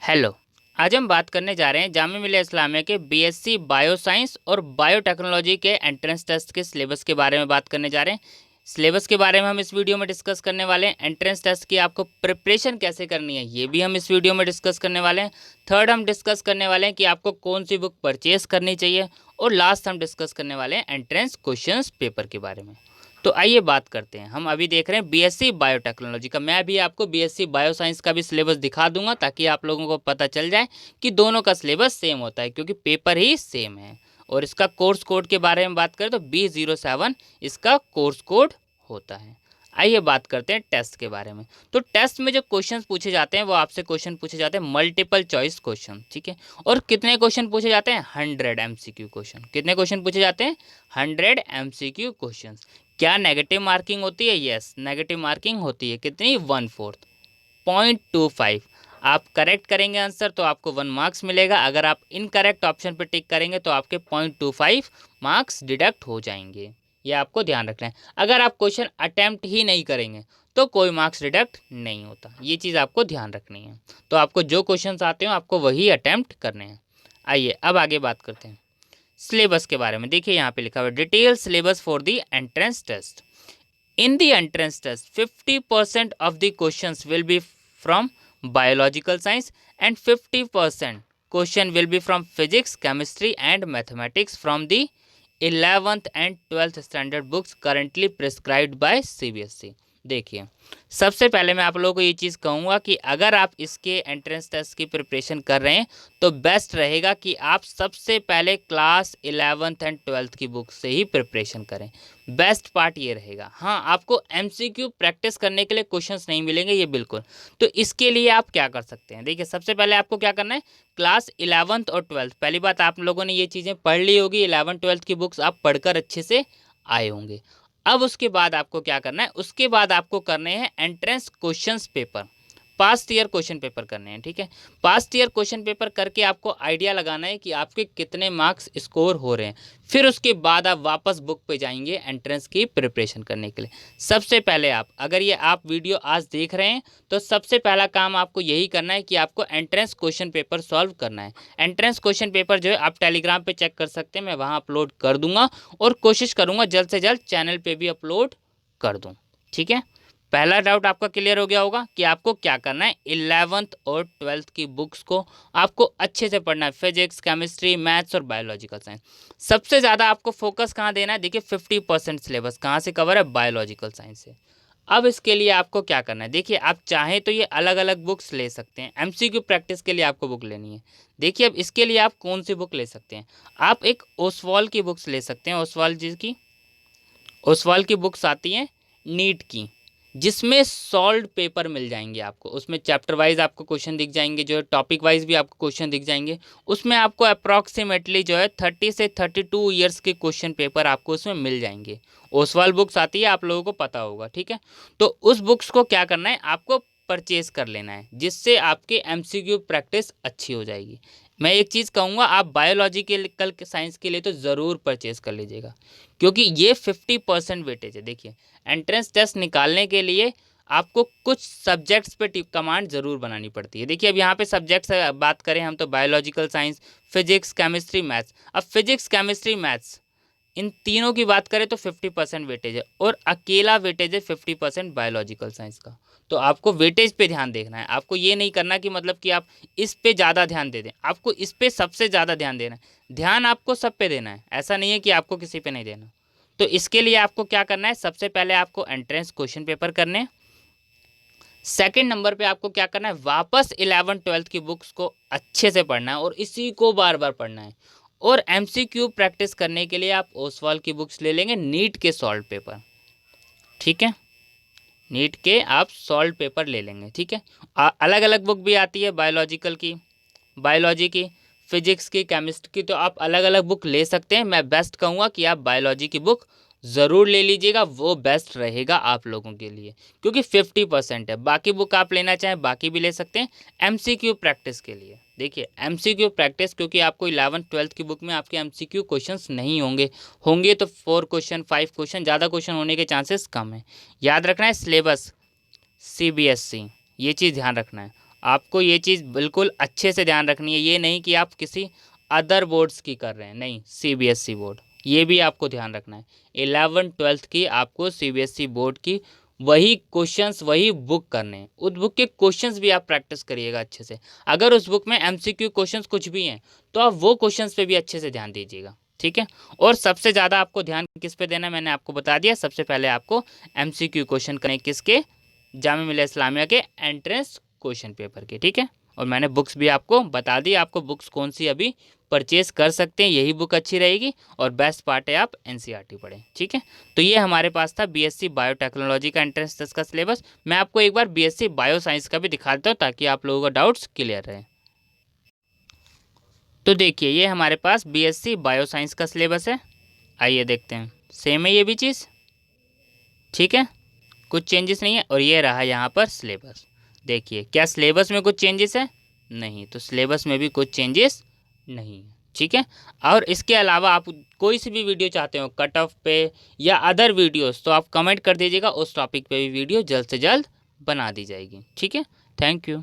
Hello. आज हम बात करने जा रहे हैं जामिया मिलिया इस्लामिया के बीएससी बायोसाइंस और बायोटेक्नोलॉजी के एंट्रेंस टेस्ट के सिलेबस के बारे में बात करने जा रहे हैं। सिलेबस के बारे में हम इस वीडियो में डिस्कस करने वाले हैं। एंट्रेंस टेस्ट की आपको प्रिपरेशन कैसे करनी है ये भी हम इस वीडियो में डिस्कस करने वाले हैं। थर्ड हम डिस्कस करने वाले हैं कि आपको कौन सी बुक परचेज करनी चाहिए, और लास्ट हम डिस्कस करने वाले हैं एंट्रेंस क्वेश्चंस पेपर के बारे में। तो आइए बात करते हैं। हम अभी देख रहे हैं बीएससी बायोटेक्नोलॉजी का। मैं भी आपको बीएससी बायोसाइंस का भी सिलेबस दिखा दूंगा ताकि आप लोगों को पता चल जाए कि दोनों का सिलेबस सेम होता है, क्योंकि पेपर ही सेम है। और इसका कोर्स कोड के बारे में बात करें तो B07 इसका कोर्स कोड होता है। आइए बात करते हैं टेस्ट के बारे में। तो टेस्ट में जो क्वेश्चंस पूछे जाते हैं वो आपसे क्वेश्चन पूछे जाते हैं मल्टीपल चॉइस क्वेश्चन, ठीक है। और कितने क्वेश्चन पूछे जाते हैं? 100 MCQ क्वेश्चन। कितने क्वेश्चन पूछे जाते हैं? 100 MCQ क्वेश्चन। क्या नेगेटिव मार्किंग होती है? यस, नेगेटिव मार्किंग होती है। कितनी? 1/4, 0.25। आप करेक्ट करेंगे आंसर तो आपको 1 मार्क्स मिलेगा। अगर आप इनकरेक्ट ऑप्शन पर टिक करेंगे तो आपके 0.25 मार्क्स डिडक्ट हो जाएंगे। ये आपको ध्यान रखना है। अगर आप क्वेश्चन अटेम्प्ट ही नहीं करेंगे तो कोई मार्क्स डिडक्ट नहीं होता। ये चीज़ आपको ध्यान रखनी है। तो आपको जो क्वेश्चन आते हो आपको वही अटेम्प्ट करने हैं। आइए अब आगे बात करते हैं सिलेबस के बारे में। देखिए यहाँ पे लिखा हुआ है detail syllabus for the entrance test. In the entrance test, 50% of the questions will be from biological science and 50% question will be from physics, chemistry and mathematics from the 11th and 12th standard books currently prescribed by CBSE। देखिए, सबसे पहले मैं आप लोगों को ये चीज़ कहूँगा कि अगर आप इसके एंट्रेंस टेस्ट की प्रिपरेशन कर रहे हैं तो बेस्ट रहेगा कि आप सबसे पहले क्लास 11th एंड 12th की बुक से ही प्रिपरेशन करें। बेस्ट पार्ट ये रहेगा। हाँ, आपको MCQ प्रैक्टिस करने के लिए क्वेश्चंस नहीं मिलेंगे, ये बिल्कुल। तो इसके लिए आप क्या कर सकते हैं? देखिए, सबसे पहले आपको क्या करना है, क्लास 11th और 12th, पहली बात आप लोगों ने ये चीज़ें पढ़ ली होगी। 11th 12th की बुक्स आप पढ़कर अच्छे से आए होंगे। अब उसके बाद आपको क्या करना है, उसके बाद आपको करने हैं entrance questions paper. Past year question paper करने हैं, ठीक है। पास्ट ईयर क्वेश्चन पेपर करके आपको आइडिया लगाना है कि आपके कितने मार्क्स स्कोर हो रहे हैं। फिर उसके बाद आप वापस बुक पे जाएंगे एंट्रेंस की प्रिपरेशन करने के लिए। सबसे पहले अगर ये आप वीडियो आज देख रहे हैं तो सबसे पहला काम आपको यही करना है कि आपको एंट्रेंस क्वेश्चन पेपर सॉल्व करना है। एंट्रेंस क्वेश्चन पेपर जो है आप टेलीग्राम पे चेक कर सकते हैं, मैं वहाँ अपलोड कर दूंगा और कोशिश करूँगा जल्द से जल्द चैनल पर भी अपलोड कर दूँ, ठीक है। पहला डाउट आपका क्लियर हो गया होगा कि आपको क्या करना है। 11th और 12th की बुक्स को आपको अच्छे से पढ़ना है। फिजिक्स, केमिस्ट्री, मैथ्स और बायोलॉजिकल साइंस। सबसे ज़्यादा आपको फोकस कहाँ देना है? देखिए, 50% सिलेबस कहाँ से कवर है? बायोलॉजिकल साइंस से। अब इसके लिए आपको क्या करना है, देखिए, आप चाहें तो ये अलग अलग बुक्स ले सकते हैं। MCQ प्रैक्टिस के लिए आपको बुक लेनी है। देखिए, अब इसके लिए आप कौन सी बुक ले सकते हैं? आप एक ओसवाल की बुक्स ले सकते हैं। ओसवाल की बुक्स आती हैं नीट की, जिसमें सॉल्व पेपर मिल जाएंगे आपको। उसमें चैप्टर वाइज आपको क्वेश्चन दिख जाएंगे, जो है टॉपिक वाइज भी आपको क्वेश्चन दिख जाएंगे। उसमें आपको अप्रॉक्सीमेटली जो है 30 से 32 ईयर्स के क्वेश्चन पेपर आपको उसमें मिल जाएंगे। ओसवाल बुक्स आती है, आप लोगों को पता होगा, ठीक है। तो उस बुक्स को क्या करना है, आपको परचेज कर लेना है, जिससे आपके MCQ प्रैक्टिस अच्छी हो जाएगी। मैं एक चीज़ कहूँगा, आप बायोलॉजिकल साइंस के लिए तो ज़रूर परचेज कर लीजिएगा, क्योंकि ये 50% वेटेज है। देखिए, एंट्रेंस टेस्ट निकालने के लिए आपको कुछ सब्जेक्ट्स पे कमांड ज़रूर बनानी पड़ती है। देखिए, अब यहाँ पे सब्जेक्ट्स बात करें हम तो biological science, physics, chemistry, maths. अब फिजिक्स, केमिस्ट्री, मैथ्स, इन तीनों की बात करें तो 50% वेटेज है, और अकेला वेटेज है 50% बायोलॉजिकल साइंस का। तो आपको वेटेज पे ध्यान देखना है। आपको ये नहीं करना कि मतलब कि आप इस पे ज़्यादा ध्यान दे दें, आपको इस पे सबसे ज़्यादा ध्यान देना है। ध्यान आपको सब पे देना है, ऐसा नहीं है कि आपको किसी पे नहीं देना। तो इसके लिए आपको क्या करना है, सबसे पहले आपको एंट्रेंस क्वेश्चन पेपर करने हैं। सेकंड नंबर पे आपको क्या करना है, वापस 11th 12th की बुक्स को अच्छे से पढ़ना है और इसी को बार बार पढ़ना है। और MCQ प्रैक्टिस करने के लिए आप ओसवाल की बुक्स ले लेंगे, नीट के सॉल्व पेपर, ठीक है। नीट के आप सॉल्व पेपर ले लेंगे, ठीक है। अलग अलग बुक भी आती है बायोलॉजिकल की, बायोलॉजी की, फिजिक्स की, केमिस्ट्री की, तो आप अलग अलग बुक ले सकते हैं। मैं बेस्ट कहूँगा कि आप बायोलॉजी की बुक ज़रूर ले लीजिएगा, वो बेस्ट रहेगा आप लोगों के लिए, क्योंकि 50% है। बाकी बुक आप लेना चाहें बाकी भी ले सकते हैं MCQ प्रैक्टिस के लिए। देखिए, MCQ प्रैक्टिस, क्योंकि आपको 11th 12th की बुक में आपके MCQ क्वेश्चंस नहीं होंगे तो 4 क्वेश्चन 5 क्वेश्चन, ज़्यादा क्वेश्चन होने के चांसेस कम है। याद रखना है सिलेबस CBSE, ये चीज़ ध्यान रखना है। आपको ये चीज़ बिल्कुल अच्छे से ध्यान रखनी है। ये नहीं कि आप किसी अदर बोर्ड्स की कर रहे हैं, नहीं, सीबीएसई बोर्ड, ये भी आपको ध्यान रखना है। 11th-12th की आपको सीबीएसई बोर्ड की वही क्वेश्चंस, वही बुक करने हैं। उस बुक के क्वेश्चंस भी आप प्रैक्टिस करिएगा अच्छे से। अगर उस बुक में एमसीक्यू क्वेश्चंस कुछ भी हैं तो आप वो क्वेश्चंस पे भी अच्छे से ध्यान दीजिएगा, ठीक है। और सबसे ज़्यादा आपको ध्यान किस पे देना है मैंने आपको बता दिया। सबसे पहले आपको एमसीक्यू क्वेश्चन करने किसके, जामिया मिलिया इस्लामिया के एंट्रेंस क्वेश्चन पेपर के, ठीक है। और मैंने बुक्स भी आपको बता दी, आपको बुक्स कौन सी अभी परचेज कर सकते हैं, यही बुक अच्छी रहेगी। और बेस्ट पार्ट है आप एनसीईआरटी पढ़ें, ठीक है। तो ये हमारे पास था बीएससी बायोटेक्नोलॉजी का एंट्रेंस टेस्ट का सिलेबस। मैं आपको एक बार बीएससी बायो साइंस का भी दिखा देता हूँ ताकि आप लोगों का डाउट्स क्लियर रहे। तो देखिए ये हमारे पास बीएससी बायो साइंस का सिलेबस है। आइए देखते हैं, सेम है ये भी चीज़, ठीक है, कुछ चेंजेस नहीं है। और ये रहा यहाँ पर सिलेबस। देखिए क्या सिलेबस में कुछ चेंजेस है? नहीं, तो सिलेबस में भी कुछ चेंजेस नहीं है, ठीक है। और इसके अलावा आप कोई सी भी वीडियो चाहते हो कट ऑफ पे या अदर वीडियोस, तो आप कमेंट कर दीजिएगा, उस टॉपिक पे भी वीडियो जल्द से जल्द बना दी जाएगी, ठीक है। Thank you.